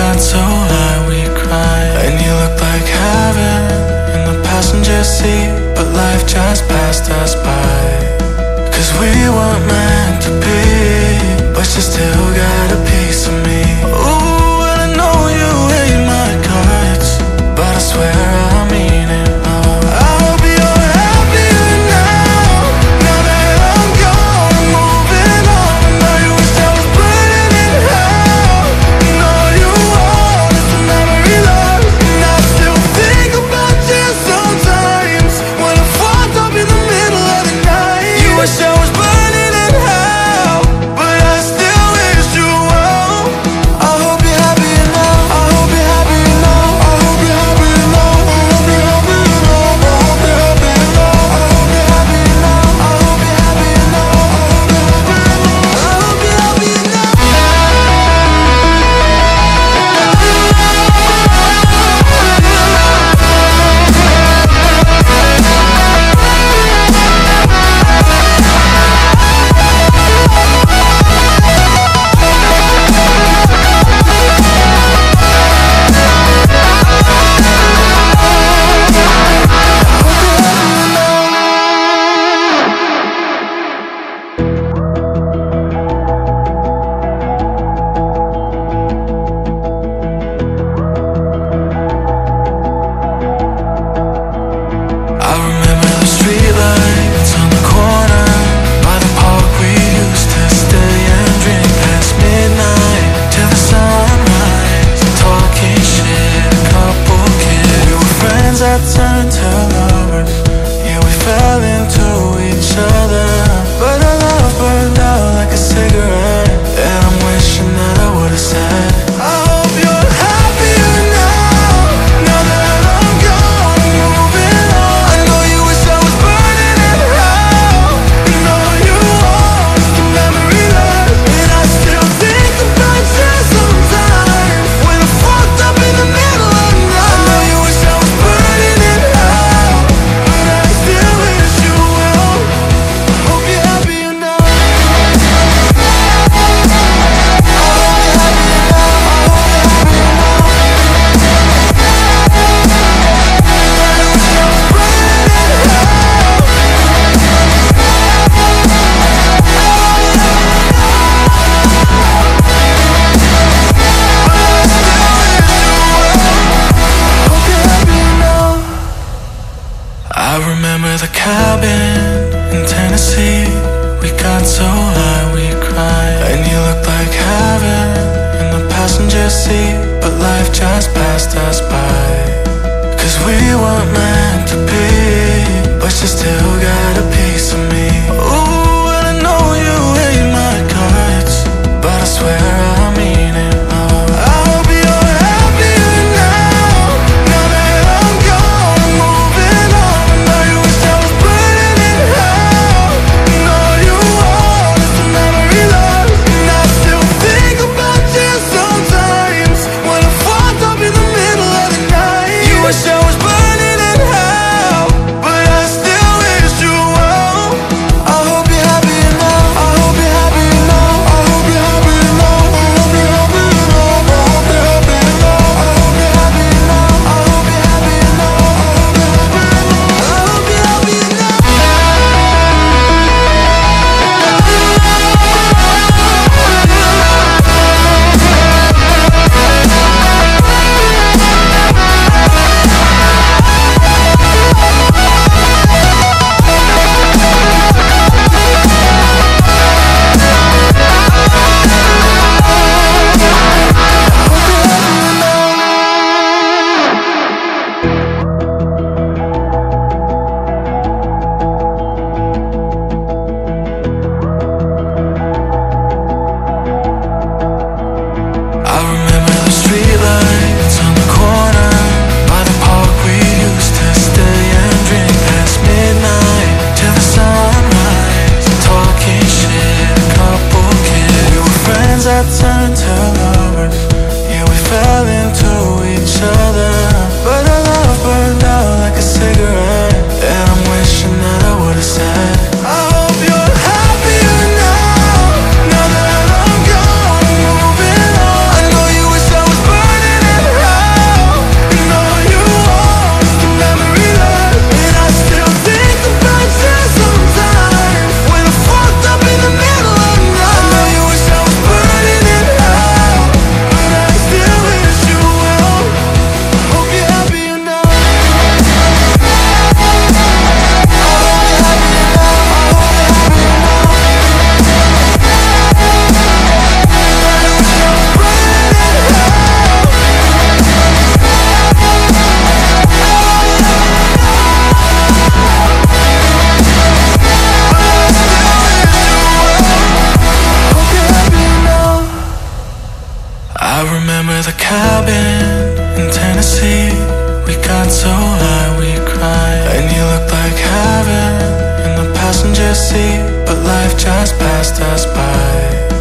got so high we cried. And you looked like heaven in the passenger seat, but life just passed us by. 'Cause we weren't meant to be, but you still got a piece of me. Ooh, and I know you hate my guts, but I swear I mean it all. I hope you're happier now, now that I'm gone and moving on. I know you wish I was burning in hell, and all you want is a memory lost. And I still think about you sometimes when I'm fucked up in the middle of the night. You wish I was burning in hell, but I still wish you well. I hope you're happier now, I hope you're happier now, I hope you're happier now, I hope you're happier now, I hope you're happier now, I hope you're happier now, I hope you're happier now, I hope you're happier now, I hope you're happier now. I remember the streetlights on the corner by the park we used to stay and drink past midnight till the sunrise, talking shit, a couple kids. We were friends that turned to lovers, yeah, we fell into each other. But our love burned out like a cigarette, and I'm wishing that I would've said, I hope you're happier now, now that I'm gone and moving on. I know you wish I was burning in hell, and all you want is the memory left. And I still think about you sometimes when I'm fucked up in the middle of the night. I know you wish I was burning in hell, but I still wish you well. Hope you're happier now, I hope you're happier now, I hope you're happier now, I hope you're happier now. I remember the cabin in Tennessee. We got so high we cried. And you looked like heaven in the passenger seat, but life just passed us by. 'Cause we weren't meant to be, but you still got a piece of me. Ooh, and I know you hate my guts, but I swear I mean it all. I hope you're happier now, now that I'm gone and moving on. I know you wish I was burning in hell, and all you want is the memory lost. And I still think about you sometimes when I'm fucked up in the middle of the night. You wish I was burning in hell, but I still wish you well. I I remember the cabin in Tennessee. We got so high we cried, and you looked like heaven in the passenger seat, but life just passed us by.